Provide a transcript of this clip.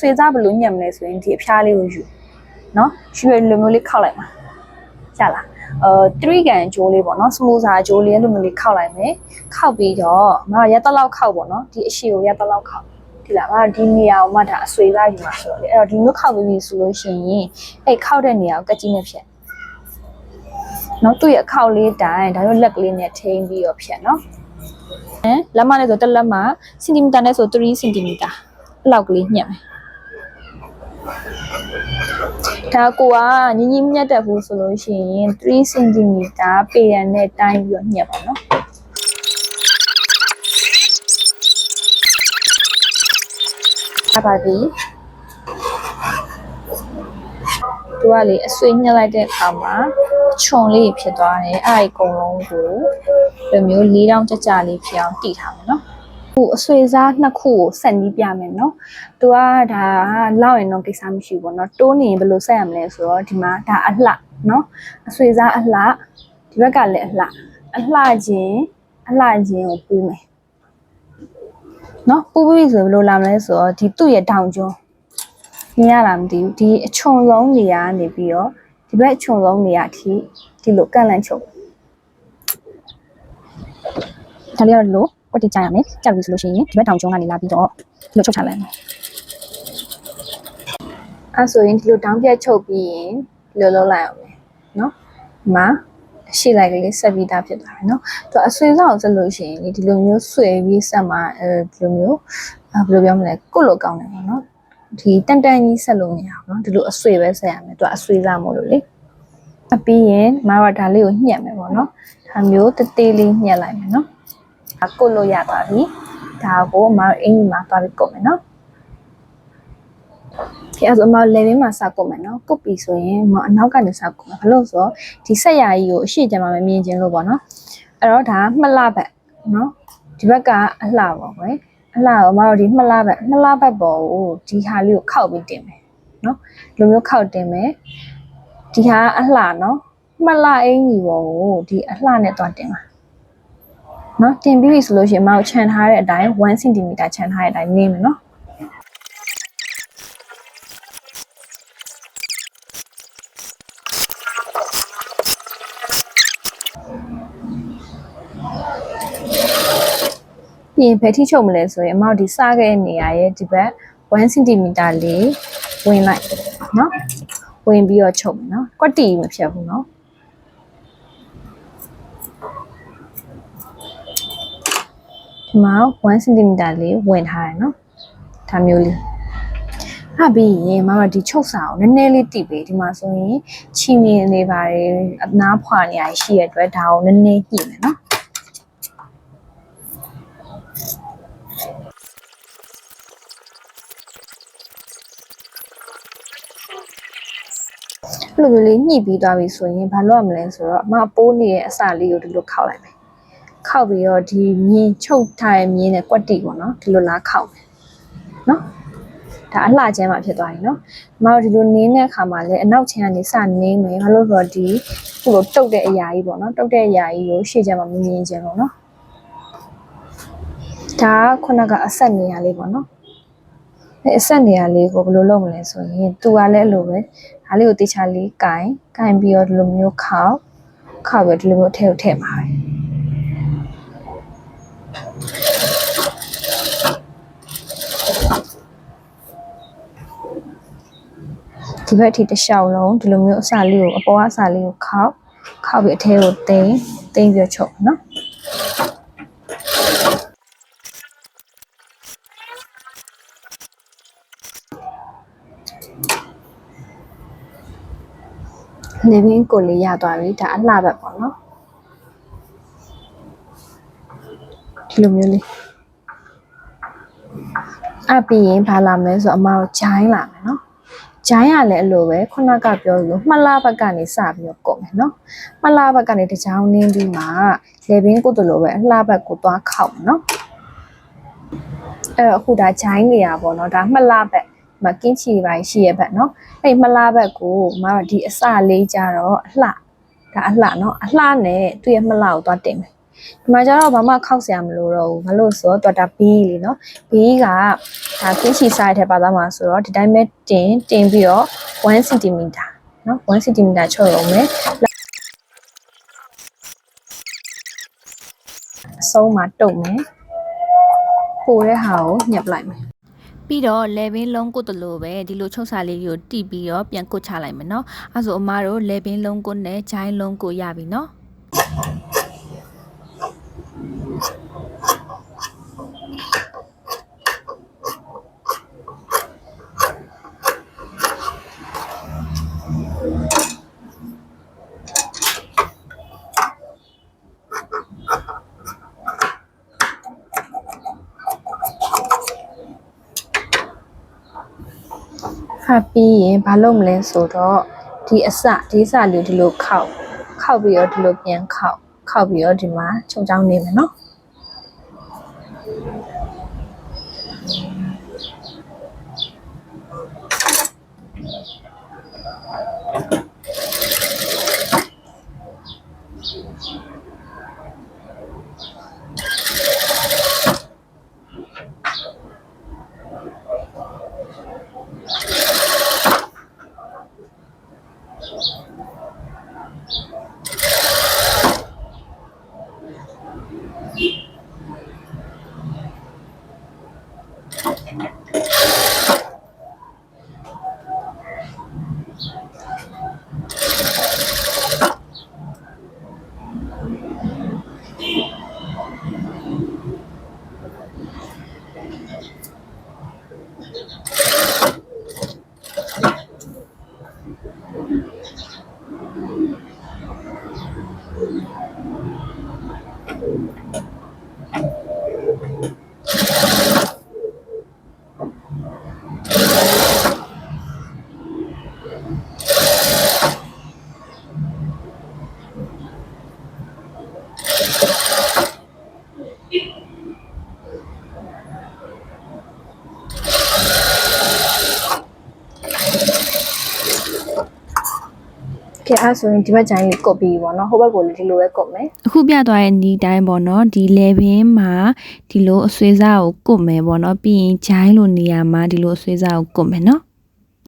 ဆွေသားဘလို့ညက်မလဲဆိုရင်ဒီအဖျားလေးကိုယူနော်ယူရလိုမျိုးလေးခောက်လိုက်ပါရလား3ကန်ဂျိုးလေးပေါ့နော်စမူစာဂျိုးလေးလိုမျိုးလေးခောက်လိုက်မယ်ခောက်ပြီးတော့မမရက်တလောက်ခောက်ပေါ့နော်ဒီအရှိကိုရက်တလောက်ခောက်ဒီလားမဒီနေရာကိုမှဒါအဆွေသားယူမှာဆိုတော့လေအဲ့တော့ဒီမျိုးခောက်ပြီးပြီဆိုလို့ရှိရင်အဲ့ခောက်တဲ့နေရာကိုကတ်ကြီးနဲ့ဖြတ်နော်သူ့ရဲ့အခောက်လေးတိုင်းဒါမျိုးလက်ကလေးနဲ့ထိန်းပြီးတော့ဖြတ်နော်လက်မနဲ့ဆိုတက်လက်မစင်တီမီတာနဲ့ဆို3စင်တီမီတာအဲ့လောက်ကလေးညှက်မယ်ဒါကိုကညီညီမြတ်တက်ဖို့ဆိုလို့ရှိရင်3စင်တီမီတာပေရန်နဲ့တိုင်းပြီးတော့ညှက်ပါနော်အပါဒီသူကလေအဆွေညှက်လိုက်တဲ့အခါမှာခြုံလေးဖြစ်သွားတယ်အဲ့ဒီအကုန်လုံးကိုဒီမျိုး၄တောင်ကြကြလေးဖြစ်အောင်တည်ထားမယ်နော်ခုအဆွေစားနှစ်ခုကိုဆက်နီးပြမယ်နော်သူကဒါလောက်ရင်တော့ကိစ္စမရှိဘူးပေါ့နော်တိုးနေရင်ဘယ်လိုဆက်ရမလဲဆိုတော့ဒီမှာဒါအလှနော်အဆွေစားအလှဒီဘက်ကလည်းအလှချင်းကိုပူးမယ်နော်ပူးပြီးဆိုဘယ်လိုလာမလဲဆိုတော့ဒီသူ့ရဲ့တောင်ကျွန်းမြင်ရလားမသိဘူးဒီအချုံလုံးနေရာနေပြီးတော့ဒီဘက်အချုံလုံးနေရာထိဒီလိုကန့်လန့်ချုပ်ဒါလေးတော့လို့ကွက်တိကြရမယ်ကြောက်ပြီဆိုလို့ရှိရင်ဒီဘက်တောင်ကျွန်းကနေလာပြီးတော့ဒီလိုချုပ်ချလိုက်မယ်အဲဆိုရင်ဒီလိုတောင်ပြတ်ချုပ်ပြီးရင်ဒီလိုလုပ်လိုက်အောင်မယ်နော်ဒီမှာရှိလိုက်ကလေးဆက်ပြီးသားဖြစ်သွားတယ်နော်သူအဆွေဆောင်ဆက်လို့ရှိရင်ဒီလိုမျိုးဆွဲပြီးဆက်မှာဒီလိုမျိုးဘယ်လိုပြောမလဲကိုလိုကောင်းတယ်ပေါ့နော်ဒီတန်တန်ကြီးဆက်လို့မရဘူးနော်ဒီလိုအဆွေပဲဆက်ရမယ်သူအဆွေစားမို့လို့လေအပြီးရင်မမဒါလေးကိုညှက်မယ်ပေါ့နော်ဒါမျိုးတသေးလေးညှက်လိုက်မယ်နော်ကုတ်လို့ရပါပြီဒါကိုအမအင်ကြီးမှာသွားပြီးကုတ်မယ်နော်ဒီအဲ့ဆိုအမလေဘင်းမှာစကုတ်မယ်နော်ကုတ်ပြီဆိုရင်မအနောက်ကနေစကုတ်မယ်ဘာလို့ဆိုတော့ဒီဆက်ရာကြီးကိုအရှိကျမှမမြင်ချင်းလို့ပေါ့နော်အဲ့တော့ဒါမှလှဘက်နော်ဒီဘက်ကအလှပေါ့ကွယ်အလှကိုအမတို့ဒီမှလှဘက်ပေါ်ကိုဒီဟာလေးကိုခောက်ပြီးတင်မယ်နော်ဒီလိုမျိုးခောက်တင်မယ်ဒီဟာအလှနော်မှလှအင်ကြီးပေါ်ကိုဒီအလှနဲ့သွားတင်ပါနော်တင်ပြီးပြီဆိုလို့ရှိရင်မအောင်ခြံထားတဲ့အတိုင်း1 cm ခြံထားတဲ့အတိုင်းနေမယ်နော်ပြင်ဖယ်ထိချုပ်မလဲဆိုရင်အမောက်ဒီစခဲ့နေရရဲ့ဒီဘက်1 cm လေးဝင်လိုက်နော်ဝင်ပြီးတော့ချုပ်မယ်နော်ကွက်တီမဖြတ်ဘူးနော်ဒီမှာ1 cm လေးဝင်ထားရနော်ဒါမျိုးလေးဟာပြီးရင်မမဒီချုပ်စာကိုနည်းနည်းလေးတိပေးဒီမှာဆိုရင်ချီမင်းလေးပါတယ်အနားဖွာနေရရှိရတဲ့အတွက်ဒါကိုနည်းနည်းညှိမယ်နော်လိုမျိုးလေးညှိပြီးသွားပြီဆိုရင်ဘာလုပ်ရမလဲဆိုတော့အမပိုးနေရဲ့အစလေးကိုဒီလိုခောက်လိုက်မယ်ခောက်ပြီးတော့ဒီမြင်းချုပ်ထားတဲ့မြင်းနဲ့ကွက်တိပေါ့နော်ဒီလိုလားခောက်မယ်နော်ဒါအလှချမ်းမှဖြစ်သွားပြီနော်အမတို့ဒီလိုနင်းတဲ့အခါမှာလည်းအနောက်ချမ်းကနေစနင်းမယ်ဘာလို့ဆိုတော့ဒီခုလိုတုတ်တဲ့အရာကြီးပေါ့နော်တုတ်တဲ့အရာကြီးကိုရှေ့ချမ်းမှမမြင်ချင်လို့နော်ဒါခုနကအဆက်နေရလေးပေါ့နော်အဆက်နေရလေးကိုဘယ်လိုလုပ်မလဲဆိုရင်သူကလည်းအဲ့လိုပဲဒါလေးကိုတေချာလေးကင်ပြီးတော့ဒီလိုမျိုးခောက်ပြီးဒီလိုမျိုးထဲကိုထည့်ပါပဲဒီဘက်ထိတစ်လျှောက်လုံးဒီလိုမျိုးအစာလေးကိုအပေါ်အစာလေးကိုခောက်ပြီးအထဲကိုသိမ်းပြီးချုပ်နော်နေဘင်းကိုလေးရသွားပြီဒါအလှဘက်ပေါ့နော်ဒီလိုမျိုးလေးအပြီးရင်ဘာလာမလဲဆိုတော့အမတို့ဂျိုင်းလာမယ်နော်ဂျိုင်းရလည်းအဲ့လိုပဲခုနကပြောလို့မှလှဘက်ကနေစပြီးတော့ကုတ်မယ်နော်မှလှဘက်ကနေတကြောင်နင်းပြီးမှလေဘင်းကိုတို့လိုပဲအလှဘက်ကိုသွားခောက်မယ်နော်အဲ့တော့အခုဒါဂျိုင်းနေရပေါ့နော်ဒါမှလှဘက်မကင်းချီပိုင်းရှိရဲ့ဘက်နော်အဲ့မှလှဘက်ကိုမဒီအစလေးကြတော့အလှဒါအလှနော်အလှနဲ့သူ့ရဲ့မှလှကိုသွားတင်မယ် ဒီမှာကျတော့ဘာမှခောက်ဆရာမလိုတော့ဘူးဘာလို့ဆိုတော့တော်တာဘီးလीနော်ဘီးကဒါကင်းချီ size ထဲပါသွားမှာဆိုတော့ဒီတိုင်းပဲတင်ပြီးတော့1 cm နော်1 cm ချုပ်ရုံပဲအဆုံးမှာတုပ်မယ်ပိုတဲ့ဟာကိုညှပ်လိုက်မယ်ပြီးတော့လေဘင်းလုံးကုတ်တလို့ပဲဒီလိုချုပ်စာလေးကိုတိပြီးတော့ပြန်ကုတ်ချလိုက်မယ်နော်အဲဆိုအမားတို့လေဘင်းလုံးကုတ်နဲ့ဂျိုင်းလုံးကုတ်ရပြီနော်ပြီးရင်ဘာလုပ်မလဲဆိုတော့ဒီအစလေးဒီလိုခောက်ပြီးတော့ဒီလိုပြန်ခောက်ပြီးတော့ဒီမှာခြုံချောင်းနေမယ်နော်အဲ့ဆိုရင်ဒီဘက်ဂျိုင်းလေးကုတ်ပြီးပေါ့နော်ဟိုဘက်ကိုလည်းဒီလိုပဲကုတ်မယ်အခုပြသွားတဲ့ဒီတိုင်းပေါ့နော်ဒီလေဘင်းမှာဒီလိုအဆွေးစားကိုကုတ်မယ်ပေါ့နော်ပြီးရင်ဂျိုင်းလိုနေရာမှာဒီလိုအဆွေးစားကိုကုတ်မယ်နော်